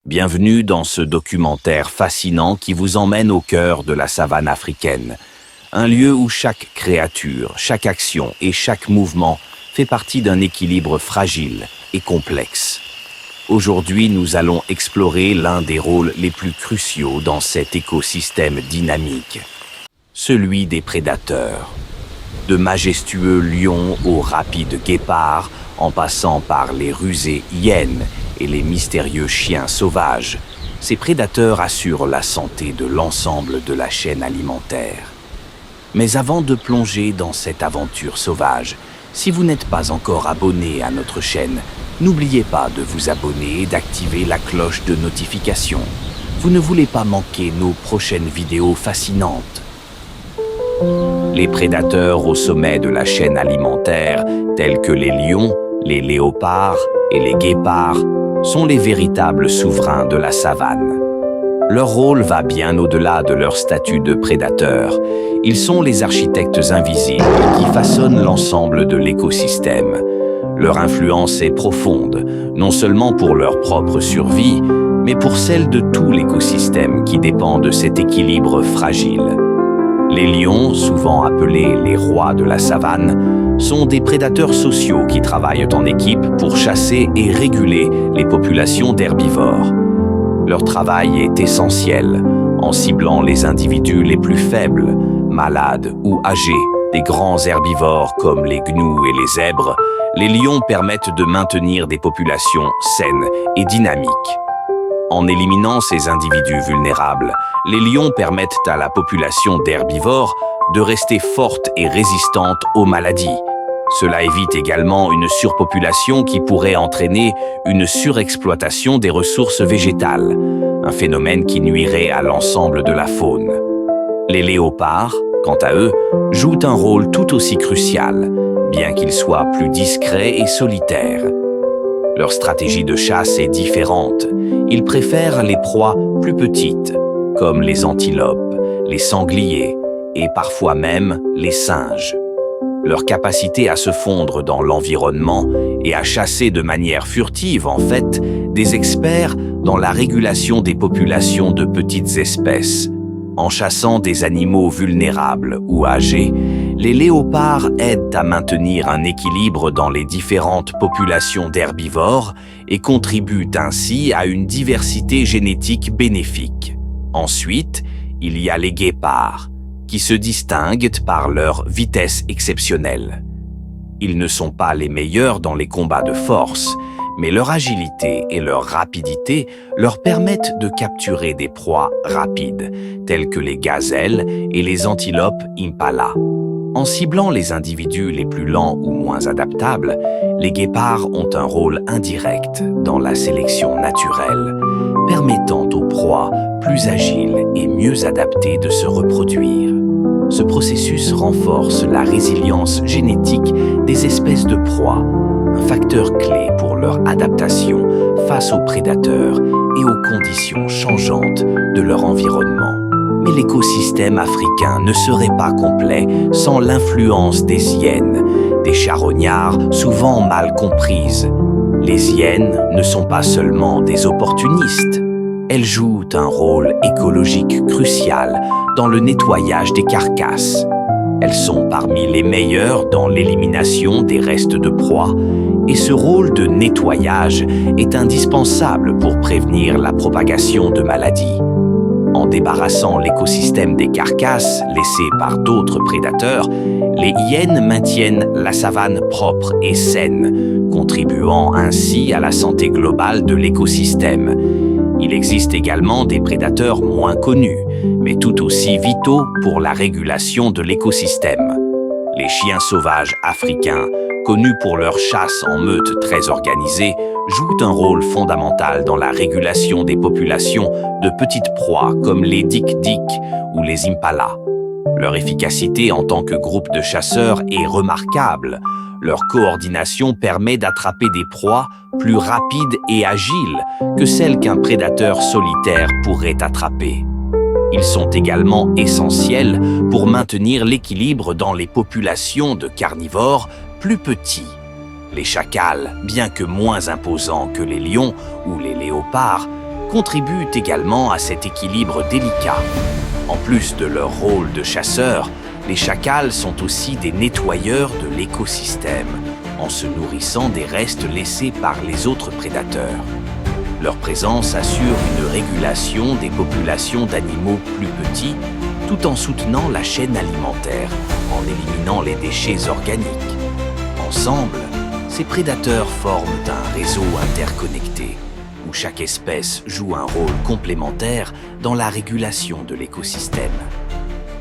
Bienvenue dans ce documentaire fascinant qui vous emmène au cœur de la savane africaine. Un lieu où chaque créature, chaque action et chaque mouvement fait partie d'un équilibre fragile et complexe. Aujourd'hui, nous allons explorer l'un des rôles les plus cruciaux dans cet écosystème dynamique, celui des prédateurs. De majestueux lions aux rapides guépards, en passant par les rusés hyènes et les mystérieux chiens sauvages, ces prédateurs assurent la santé de l'ensemble de la chaîne alimentaire. Mais avant de plonger dans cette aventure sauvage, si vous n'êtes pas encore abonné à notre chaîne, n'oubliez pas de vous abonner et d'activer la cloche de notification. Vous ne voulez pas manquer nos prochaines vidéos fascinantes. Les prédateurs au sommet de la chaîne alimentaire, tels que les lions, les léopards et les guépards, sont les véritables souverains de la savane. Leur rôle va bien au-delà de leur statut de prédateur. Ils sont les architectes invisibles qui façonnent l'ensemble de l'écosystème. Leur influence est profonde, non seulement pour leur propre survie, mais pour celle de tout l'écosystème qui dépend de cet équilibre fragile. Les lions, souvent appelés les rois de la savane, sont des prédateurs sociaux qui travaillent en équipe pour chasser et réguler les populations d'herbivores. Leur travail est essentiel, en ciblant les individus les plus faibles, malades ou âgés, des grands herbivores comme les gnous et les zèbres. Les lions permettent de maintenir des populations saines et dynamiques. En éliminant ces individus vulnérables, les lions permettent à la population d'herbivores de rester forte et résistante aux maladies. Cela évite également une surpopulation qui pourrait entraîner une surexploitation des ressources végétales, un phénomène qui nuirait à l'ensemble de la faune. Les léopards, quant à eux, jouent un rôle tout aussi crucial, bien qu'ils soient plus discrets et solitaires. Leur stratégie de chasse est différente. Ils préfèrent les proies plus petites, comme les antilopes, les sangliers et parfois même les singes. Leur capacité à se fondre dans l'environnement et à chasser de manière furtive en fait des experts dans la régulation des populations de petites espèces. En chassant des animaux vulnérables ou âgés, les léopards aident à maintenir un équilibre dans les différentes populations d'herbivores et contribuent ainsi à une diversité génétique bénéfique. Ensuite, il y a les guépards, qui se distinguent par leur vitesse exceptionnelle. Ils ne sont pas les meilleurs dans les combats de force, mais leur agilité et leur rapidité leur permettent de capturer des proies rapides, telles que les gazelles et les antilopes impala. En ciblant les individus les plus lents ou moins adaptables, les guépards ont un rôle indirect dans la sélection naturelle, permettant aux proies plus agiles et mieux adaptées de se reproduire. Ce processus renforce la résilience génétique des espèces de proies, un facteur clé pour leur adaptation face aux prédateurs et aux conditions changeantes de leur environnement. Mais l'écosystème africain ne serait pas complet sans l'influence des hyènes, des charognards souvent mal comprises. Les hyènes ne sont pas seulement des opportunistes. Elles jouent un rôle écologique crucial dans le nettoyage des carcasses. Elles sont parmi les meilleures dans l'élimination des restes de proie, et ce rôle de nettoyage est indispensable pour prévenir la propagation de maladies. En débarrassant l'écosystème des carcasses laissées par d'autres prédateurs, les hyènes maintiennent la savane propre et saine, contribuant ainsi à la santé globale de l'écosystème. Il existe également des prédateurs moins connus, mais tout aussi vitaux pour la régulation de l'écosystème. Les chiens sauvages africains, connus pour leur chasse en meute très organisée, jouent un rôle fondamental dans la régulation des populations de petites proies comme les dik-dik ou les impalas. Leur efficacité en tant que groupe de chasseurs est remarquable. Leur coordination permet d'attraper des proies plus rapides et agiles que celles qu'un prédateur solitaire pourrait attraper. Ils sont également essentiels pour maintenir l'équilibre dans les populations de carnivores plus petits. Les chacals, bien que moins imposants que les lions ou les léopards, contribuent également à cet équilibre délicat. En plus de leur rôle de chasseurs, les chacals sont aussi des nettoyeurs de l'écosystème, en se nourrissant des restes laissés par les autres prédateurs. Leur présence assure une régulation des populations d'animaux plus petits, tout en soutenant la chaîne alimentaire, en éliminant les déchets organiques. Ensemble, ces prédateurs forment un réseau interconnecté, où chaque espèce joue un rôle complémentaire dans la régulation de l'écosystème.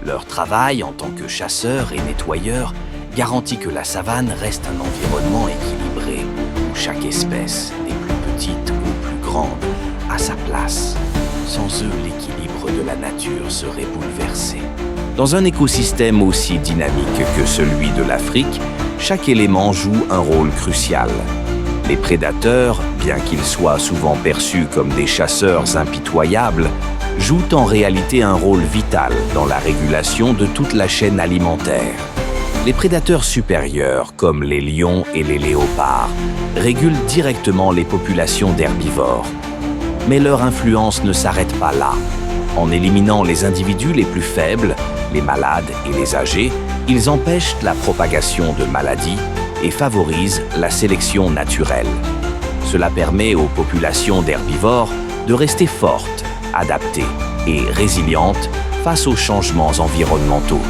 Leur travail en tant que chasseurs et nettoyeurs garantit que la savane reste un environnement équilibré, où chaque espèce, des plus petites aux plus grandes, a sa place. Sans eux, l'équilibre de la nature serait bouleversé. Dans un écosystème aussi dynamique que celui de l'Afrique, chaque élément joue un rôle crucial. Les prédateurs, bien qu'ils soient souvent perçus comme des chasseurs impitoyables, jouent en réalité un rôle vital dans la régulation de toute la chaîne alimentaire. Les prédateurs supérieurs, comme les lions et les léopards, régulent directement les populations d'herbivores. Mais leur influence ne s'arrête pas là. En éliminant les individus les plus faibles, les malades et les âgés, ils empêchent la propagation de maladies et favorisent la sélection naturelle. Cela permet aux populations d'herbivores de rester fortes, adaptées et résilientes face aux changements environnementaux.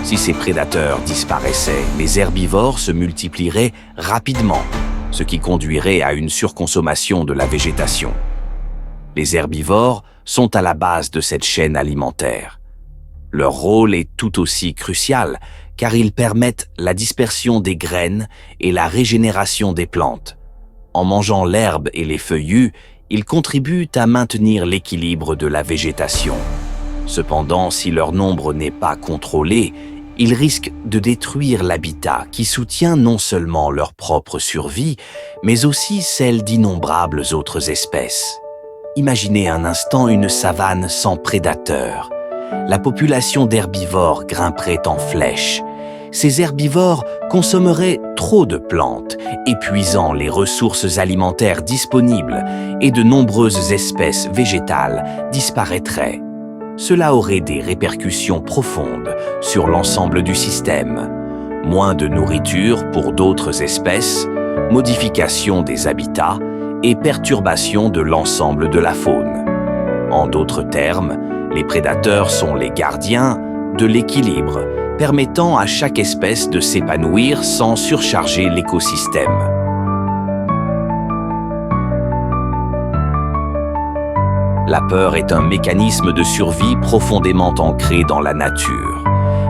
Si ces prédateurs disparaissaient, les herbivores se multiplieraient rapidement, ce qui conduirait à une surconsommation de la végétation. Les herbivores sont à la base de cette chaîne alimentaire. Leur rôle est tout aussi crucial, car ils permettent la dispersion des graines et la régénération des plantes. En mangeant l'herbe et les feuillus, ils contribuent à maintenir l'équilibre de la végétation. Cependant, si leur nombre n'est pas contrôlé, ils risquent de détruire l'habitat qui soutient non seulement leur propre survie, mais aussi celle d'innombrables autres espèces. Imaginez un instant une savane sans prédateurs. La population d'herbivores grimperait en flèche. Ces herbivores consommeraient trop de plantes, épuisant les ressources alimentaires disponibles, et de nombreuses espèces végétales disparaîtraient. Cela aurait des répercussions profondes sur l'ensemble du système. Moins de nourriture pour d'autres espèces, modification des habitats et perturbation de l'ensemble de la faune. En d'autres termes, les prédateurs sont les gardiens de l'équilibre, permettant à chaque espèce de s'épanouir sans surcharger l'écosystème. La peur est un mécanisme de survie profondément ancré dans la nature.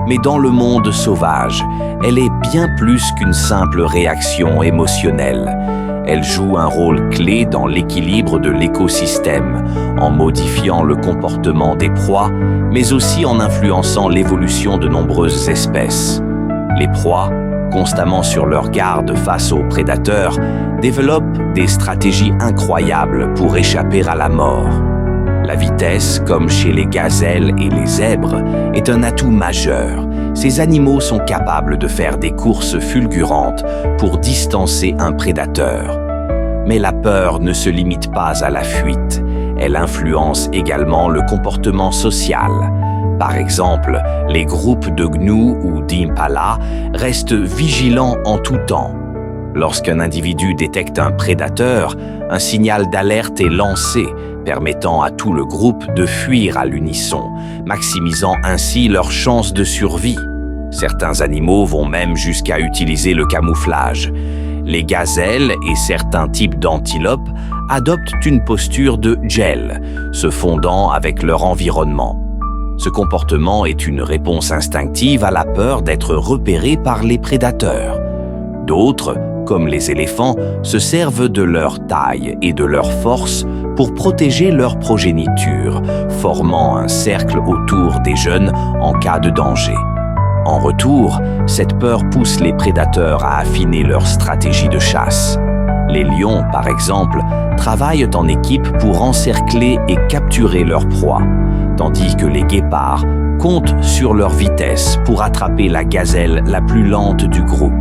Mais dans le monde sauvage, elle est bien plus qu'une simple réaction émotionnelle. Elle joue un rôle clé dans l'équilibre de l'écosystème, en modifiant le comportement des proies, mais aussi en influençant l'évolution de nombreuses espèces. Les proies, constamment sur leur garde face aux prédateurs, développent des stratégies incroyables pour échapper à la mort. La vitesse, comme chez les gazelles et les zèbres, est un atout majeur. Ces animaux sont capables de faire des courses fulgurantes pour distancer un prédateur. Mais la peur ne se limite pas à la fuite. Elle influence également le comportement social. Par exemple, les groupes de gnous ou d'impala restent vigilants en tout temps. Lorsqu'un individu détecte un prédateur, un signal d'alerte est lancé, permettant à tout le groupe de fuir à l'unisson, maximisant ainsi leurs chances de survie. Certains animaux vont même jusqu'à utiliser le camouflage. Les gazelles et certains types d'antilopes adoptent une posture de gel, se fondant avec leur environnement. Ce comportement est une réponse instinctive à la peur d'être repérés par les prédateurs. D'autres, comme les éléphants, se servent de leur taille et de leur force pour protéger leur progéniture, formant un cercle autour des jeunes en cas de danger. En retour, cette peur pousse les prédateurs à affiner leur stratégie de chasse. Les lions, par exemple, travaillent en équipe pour encercler et capturer leur proie, tandis que les guépards comptent sur leur vitesse pour attraper la gazelle la plus lente du groupe.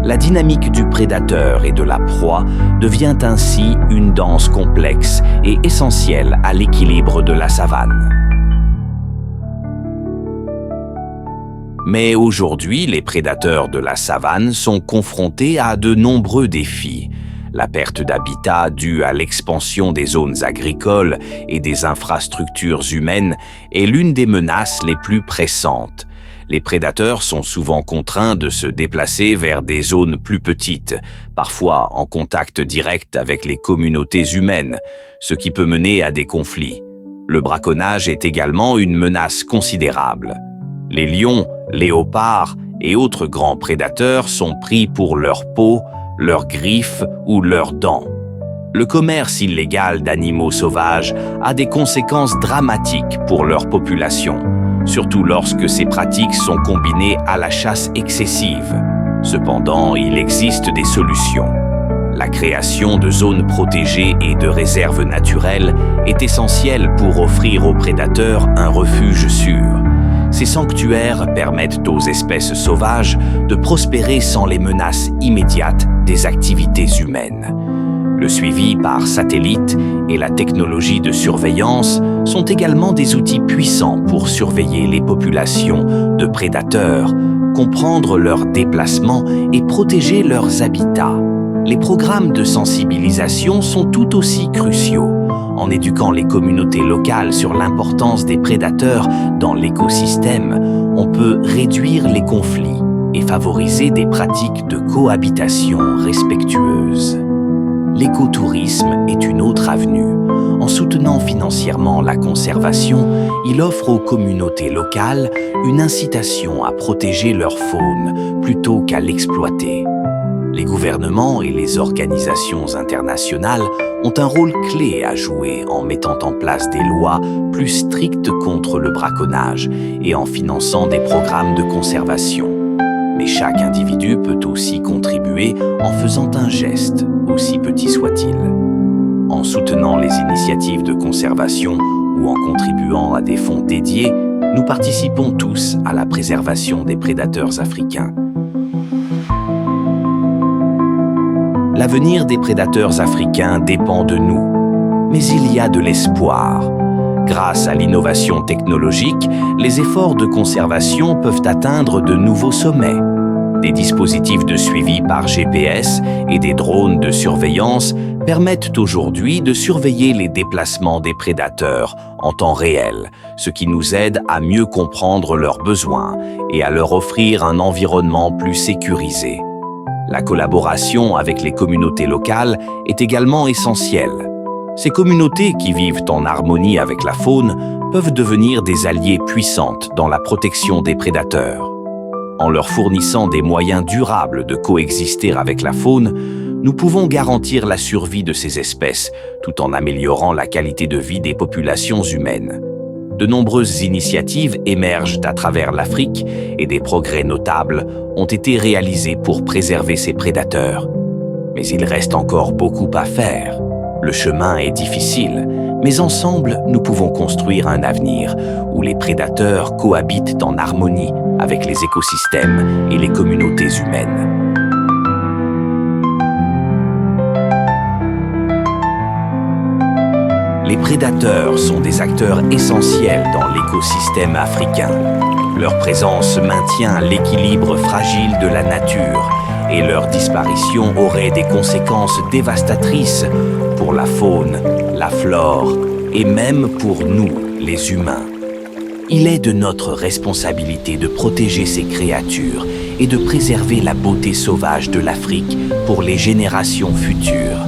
La dynamique du prédateur et de la proie devient ainsi une danse complexe et essentielle à l'équilibre de la savane. Mais aujourd'hui, les prédateurs de la savane sont confrontés à de nombreux défis. La perte d'habitat due à l'expansion des zones agricoles et des infrastructures humaines est l'une des menaces les plus pressantes. Les prédateurs sont souvent contraints de se déplacer vers des zones plus petites, parfois en contact direct avec les communautés humaines, ce qui peut mener à des conflits. Le braconnage est également une menace considérable. Les lions, léopards et autres grands prédateurs sont pris pour leur peau, leurs griffes ou leurs dents. Le commerce illégal d'animaux sauvages a des conséquences dramatiques pour leur population, surtout lorsque ces pratiques sont combinées à la chasse excessive. Cependant, il existe des solutions. La création de zones protégées et de réserves naturelles est essentielle pour offrir aux prédateurs un refuge sûr. Ces sanctuaires permettent aux espèces sauvages de prospérer sans les menaces immédiates des activités humaines. Le suivi par satellite et la technologie de surveillance sont également des outils puissants pour surveiller les populations de prédateurs, comprendre leurs déplacements et protéger leurs habitats. Les programmes de sensibilisation sont tout aussi cruciaux. En éduquant les communautés locales sur l'importance des prédateurs dans l'écosystème, on peut réduire les conflits et favoriser des pratiques de cohabitation respectueuses. L'écotourisme est une autre avenue. En soutenant financièrement la conservation, il offre aux communautés locales une incitation à protéger leur faune plutôt qu'à l'exploiter. Les gouvernements et les organisations internationales ont un rôle clé à jouer en mettant en place des lois plus strictes contre le braconnage et en finançant des programmes de conservation. Mais chaque individu peut aussi contribuer en faisant un geste, aussi petit soit-il. En soutenant les initiatives de conservation ou en contribuant à des fonds dédiés, nous participons tous à la préservation des prédateurs africains. L'avenir des prédateurs africains dépend de nous, mais il y a de l'espoir. Grâce à l'innovation technologique, les efforts de conservation peuvent atteindre de nouveaux sommets. Des dispositifs de suivi par GPS et des drones de surveillance permettent aujourd'hui de surveiller les déplacements des prédateurs en temps réel, ce qui nous aide à mieux comprendre leurs besoins et à leur offrir un environnement plus sécurisé. La collaboration avec les communautés locales est également essentielle. Ces communautés qui vivent en harmonie avec la faune peuvent devenir des alliés puissantes dans la protection des prédateurs. En leur fournissant des moyens durables de coexister avec la faune, nous pouvons garantir la survie de ces espèces tout en améliorant la qualité de vie des populations humaines. De nombreuses initiatives émergent à travers l'Afrique et des progrès notables ont été réalisés pour préserver ces prédateurs. Mais il reste encore beaucoup à faire. Le chemin est difficile, mais ensemble, nous pouvons construire un avenir où les prédateurs cohabitent en harmonie avec les écosystèmes et les communautés humaines. Les prédateurs sont des acteurs essentiels dans l'écosystème africain. Leur présence maintient l'équilibre fragile de la nature et leur disparition aurait des conséquences dévastatrices pour la faune, la flore et même pour nous, les humains. Il est de notre responsabilité de protéger ces créatures et de préserver la beauté sauvage de l'Afrique pour les générations futures.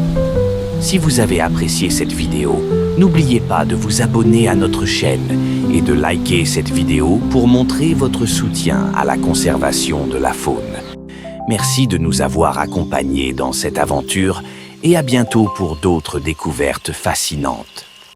Si vous avez apprécié cette vidéo, n'oubliez pas de vous abonner à notre chaîne et de liker cette vidéo pour montrer votre soutien à la conservation de la faune. Merci de nous avoir accompagnés dans cette aventure et à bientôt pour d'autres découvertes fascinantes.